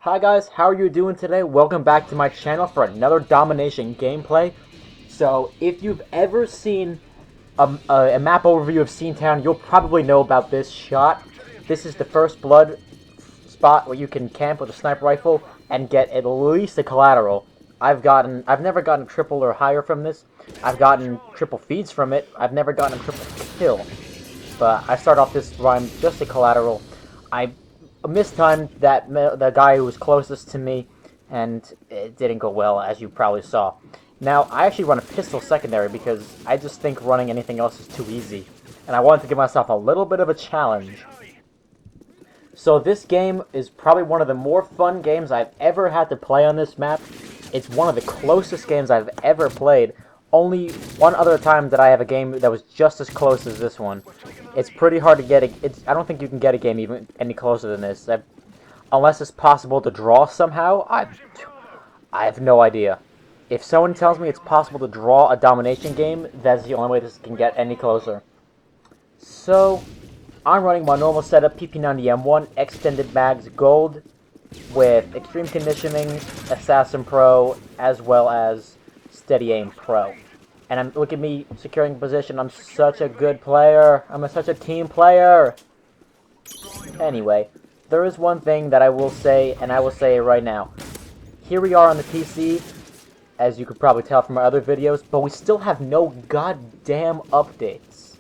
Hi guys, how are you doing today? Welcome back to my channel for another Domination gameplay. So, if you've ever seen a map overview of Seatown, you'll probably know about this shot. This is the first blood spot where you can camp with a sniper rifle and get at least a collateral. I've never gotten triple or higher from this. I've gotten triple feeds from it. I've never gotten a triple kill. But I start off this run just a collateral. I mistimed the guy who was closest to me, and it didn't go well, as you probably saw. Now, I actually run a pistol secondary because I just think running anything else is too easy, and I wanted to give myself a little bit of a challenge. So this game is probably one of the more fun games I've ever had to play on this map. It's one of the closest games I've ever played. Only one other time that I have a game that was just as close as this one. It's pretty hard to get I don't think you can get a game even any closer than this. Unless it's possible to draw somehow, I have no idea. If someone tells me it's possible to draw a Domination game, that's the only way this can get any closer. So, I'm running my normal setup, PP90M1, Extended Mags Gold, with Extreme Conditioning, Assassin Pro, as well as Steady Aim Pro. And look at me securing position. I'm such a good player. I'm such a team player. Anyway, there is one thing that I will say, and I will say it right now. Here we are on the PC, as you could probably tell from my other videos, but we still have no goddamn updates.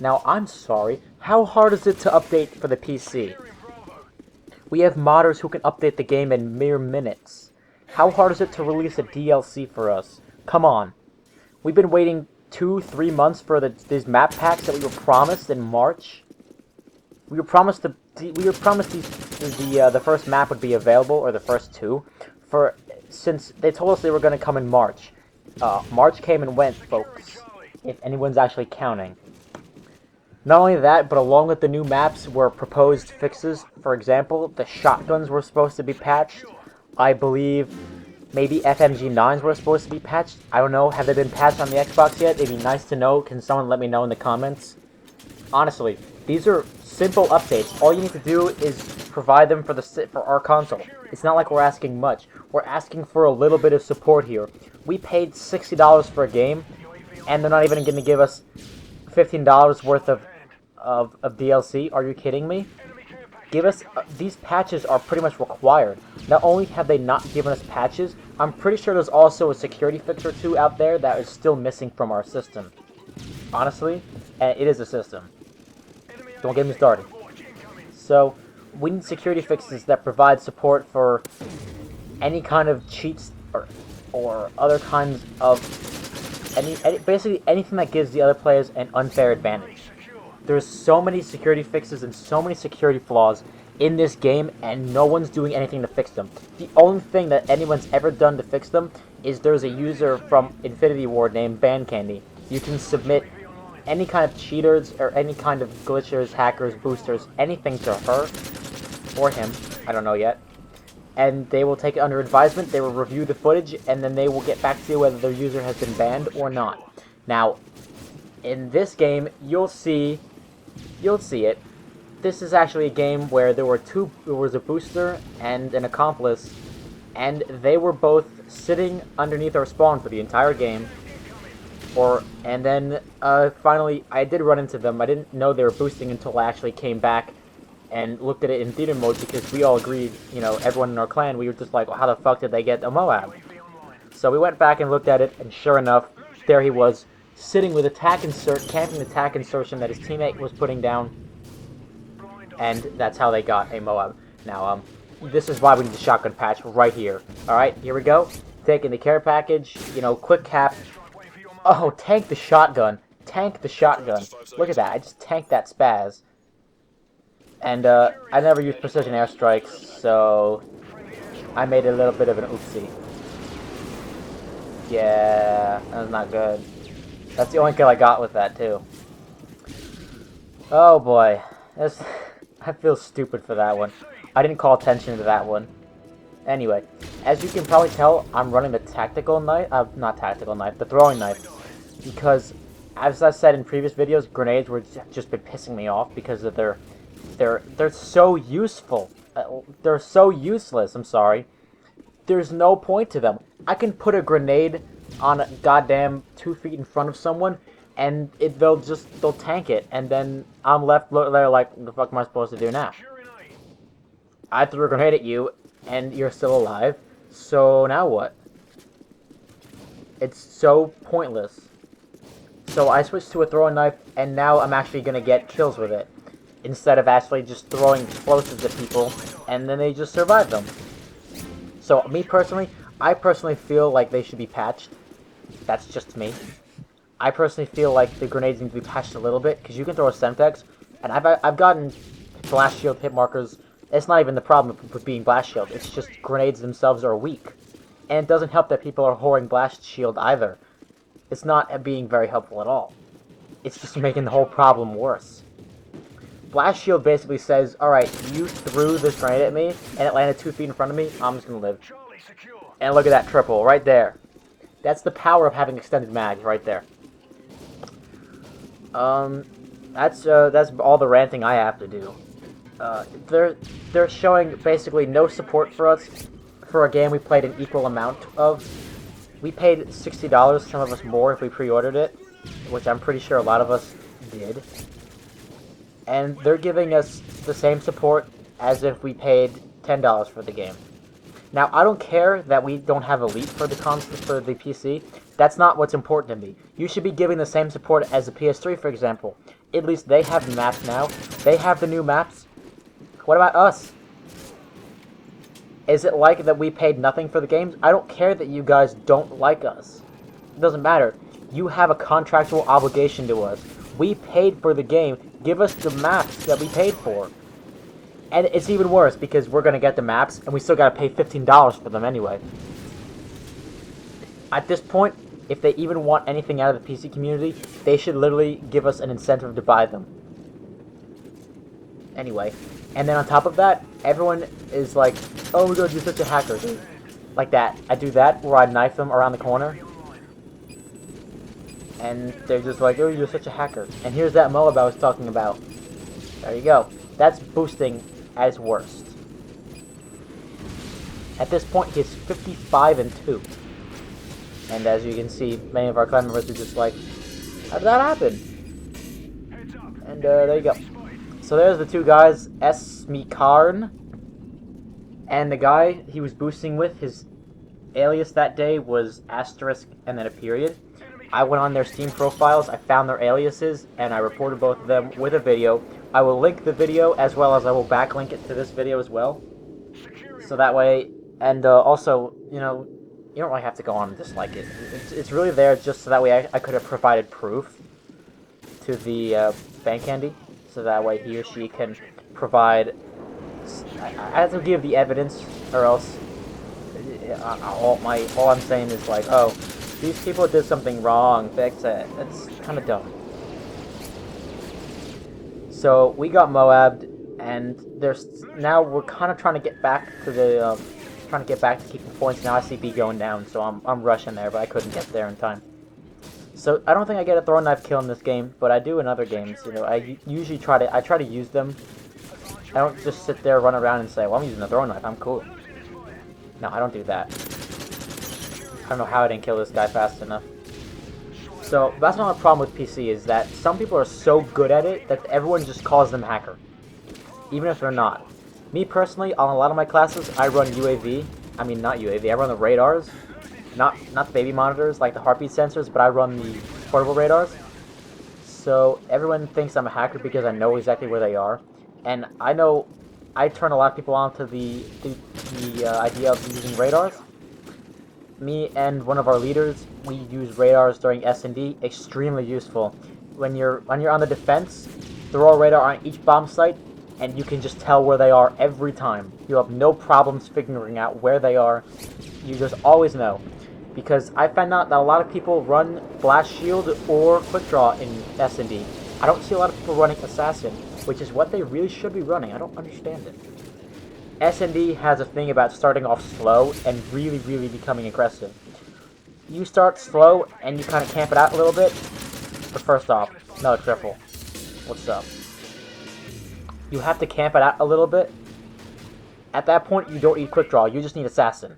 Now, I'm sorry. How hard is it to update for the PC? We have modders who can update the game in mere minutes. How hard is it to release a DLC for us? Come on. We've been waiting 2-3 months for these map packs that we were promised in March. We were promised the first map would be available, or the first two, since they told us they were going to come in March. March came and went, folks, if anyone's actually counting. Not only that, but along with the new maps were proposed fixes. For example, the shotguns were supposed to be patched. I believe maybe FMG9s were supposed to be patched. I don't know. Have they been patched on the Xbox yet? It'd be nice to know. Can someone let me know in the comments? Honestly, these are simple updates. All you need to do is provide them for our console. It's not like we're asking much. We're asking for a little bit of support here. We paid $60 for a game, and they're not even going to give us $15 worth of DLC. Are you kidding me? Give us these patches are pretty much required. Not only have they not given us patches, I'm pretty sure there's also a security fix or two out there that is still missing from our system. Honestly, and it is a system. Don't get me started. So, we need security fixes that provide support for any kind of cheats or other kinds of basically anything that gives the other players an unfair advantage. There's so many security fixes and so many security flaws in this game, and no one's doing anything to fix them. The only thing that anyone's ever done to fix them is there's a user from Infinity Ward named Candy. You can submit any kind of cheaters or any kind of glitchers, hackers, boosters, anything to her or him, I don't know yet, and they will take it under advisement. They will review the footage, and then they will get back to you whether their user has been banned or not. Now, in this game, you'll see it. This is actually a game where there was a booster and an accomplice, and they were both sitting underneath our spawn for the entire game. And then finally, I did run into them. I didn't know they were boosting until I actually came back and looked at it in theater mode, because we all agreed, everyone in our clan, we were just like, well, how the fuck did they get a MOAB? So we went back and looked at it, and sure enough, there he was, sitting with camping the attack insertion that his teammate was putting down, and that's how they got a MOAB. Now, this is why we need the shotgun patch right here. Alright, here we go. Taking the care package, quick cap. Oh, tank the shotgun. Tank the shotgun. Look at that, I just tanked that spaz. And, I never used precision airstrikes, so I made a little bit of an oopsie. Yeah, that was not good. That's the only kill I got with that, too. Oh boy. I feel stupid for that one. I didn't call attention to that one. Anyway, as you can probably tell, I'm running the tactical knife, the throwing knife. Because, as I said in previous videos, grenades were just been pissing me off because of they're so useful. they're so useless, I'm sorry. There's no point to them. I can put a grenade on a goddamn 2 feet in front of someone, and they'll tank it, and then I'm left there like, what the fuck am I supposed to do now? I threw a grenade at you, and you're still alive, so now what? It's so pointless. So I switched to a throwing knife, and now I'm actually gonna get kills with it, instead of actually just throwing explosives at people, and then they just survive them. So me personally, I personally feel like they should be patched. That's just me. I personally feel like the grenades need to be patched a little bit, because you can throw a Semtex, and I've gotten blast shield hit markers. It's not even the problem with being blast shield, it's just grenades themselves are weak. And it doesn't help that people are whoring blast shield either. It's not being very helpful at all. It's just making the whole problem worse. Blast shield basically says, alright, you threw this grenade at me, and it landed 2 feet in front of me, I'm just gonna live. And look at that triple, right there. That's the power of having extended mags, right there. That's all the ranting I have to do. They're showing basically no support for us for a game we played an equal amount of. We paid $60, some of us more if we pre-ordered it, which I'm pretty sure a lot of us did. And they're giving us the same support as if we paid $10 for the game. Now, I don't care that we don't have Elite for the PC. That's not what's important to me. You should be giving the same support as the PS3, for example. At least they have the maps now. They have the new maps. What about us? Is it like that we paid nothing for the games? I don't care that you guys don't like us. It doesn't matter. You have a contractual obligation to us. We paid for the game. Give us the maps that we paid for. And it's even worse because we're going to get the maps and we still got to pay $15 for them anyway. At this point, if they even want anything out of the PC community, they should literally give us an incentive to buy them. Anyway, and then on top of that, everyone is like, oh my god, you're such a hacker. Like that. I do that where I knife them around the corner. And they're just like, oh, you're such a hacker. And here's that MOAB I was talking about. There you go. That's boosting at its worst. At this point, he's 55-2. And as you can see, many of our clan members are just like, how did that happen? And there you go. So there's the two guys, Smikarn. And the guy he was boosting with, his alias that day was asterisk and then a period. I went on their Steam profiles, I found their aliases, and I reported both of them with a video. I will link the video as well as I will backlink it to this video as well. So that way, and also, you know, you don't really have to go on and dislike it. It's really there just so that way I could have provided proof to the bank handy. So that way he or she can provide... I have to give the evidence, or else all I'm saying is like, oh, these people did something wrong, fix it. It's kind of dumb. So we got MOAB'd, and now we're kind of trying to get back to the keeping points. Now I see B going down, so I'm rushing there, but I couldn't get there in time. So I don't think I get a throwing knife kill in this game, but I do in other games. You know, I usually try to use them. I don't just sit there, run around, and say, well, I'm using a throwing knife, I'm cool. No, I don't do that. I don't know how I didn't kill this guy fast enough. So, that's not a problem with PC, is that some people are so good at it that everyone just calls them hacker. Even if they're not. Me personally, on a lot of my classes, I run UAV. I mean, not UAV, I run the radars. Not the baby monitors, like the heartbeat sensors, but I run the portable radars. So, everyone thinks I'm a hacker because I know exactly where they are. And I know I turn a lot of people on to the idea of using radars. Me and one of our leaders, we use radars during S&D, extremely useful. When you're on the defense, throw a radar on each bomb site, and you can just tell where they are every time. You have no problems figuring out where they are. You just always know. Because I found out that a lot of people run Blast Shield or Quick Draw in S&D. I don't see a lot of people running Assassin, which is what they really should be running. I don't understand it. S&D has a thing about starting off slow and really, really becoming aggressive. You start slow and you kind of camp it out a little bit, but first off, no triple. What's up? You have to camp it out a little bit, At that point, you don't need quick draw. You just need assassin.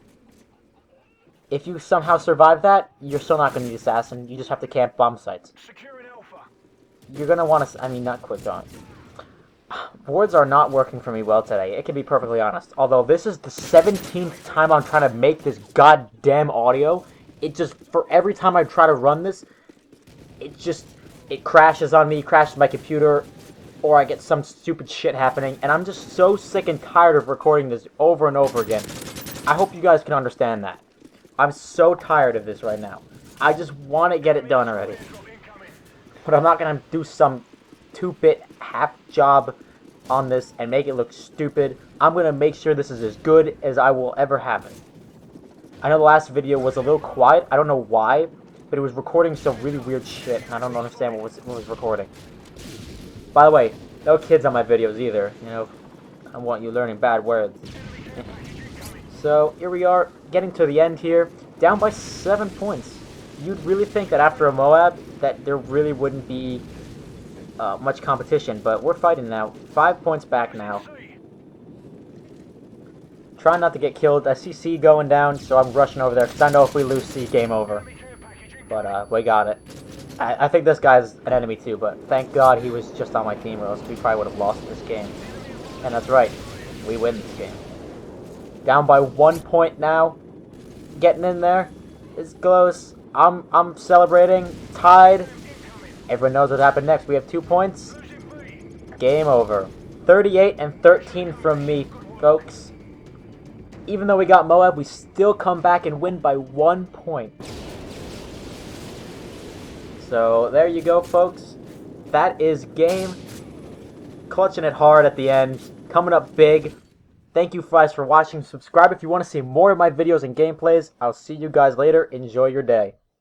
If you somehow survive that, you're still not going to need assassin. You just have to camp bomb sites. You're going to want to... I mean, not quick draw. Boards are not working for me well today. It can be perfectly honest. Although this is the 17th time I'm trying to make this goddamn audio. It just... For every time I try to run this, it crashes on me, crashes my computer, or I get some stupid shit happening, and I'm just so sick and tired of recording this over and over again. I hope you guys can understand that. I'm so tired of this right now. I just want to get it done already. But I'm not going to do some 2-bit half job on this and make it look stupid. I'm going to make sure this is as good as I will ever have it. I know the last video was a little quiet. I don't know why, but it was recording some really weird shit, and I don't understand what was recording. By the way, no kids on my videos either. You know, I don't want you learning bad words. So, here we are, getting to the end here, down by 7 points. You'd really think that after a MOAB, that there really wouldn't be much competition, but we're fighting now. 5 points back now. Trying not to get killed. I see C going down, so I'm rushing over there, because I know if we lose C, game over. But, we got it. I think this guy's an enemy too, but thank God he was just on my team, or else we probably would have lost this game. And that's right, we win this game. Down by 1 point now. Getting in there. It's close. I'm celebrating. Tied. Everyone knows what happened next. We have 2 points. Game over. 38-13 from me, folks. Even though we got MOAB, we still come back and win by 1 point. So, there you go, folks. That is game. Clutching it hard at the end. Coming up big. Thank you guys for watching. Subscribe if you want to see more of my videos and gameplays. I'll see you guys later. Enjoy your day.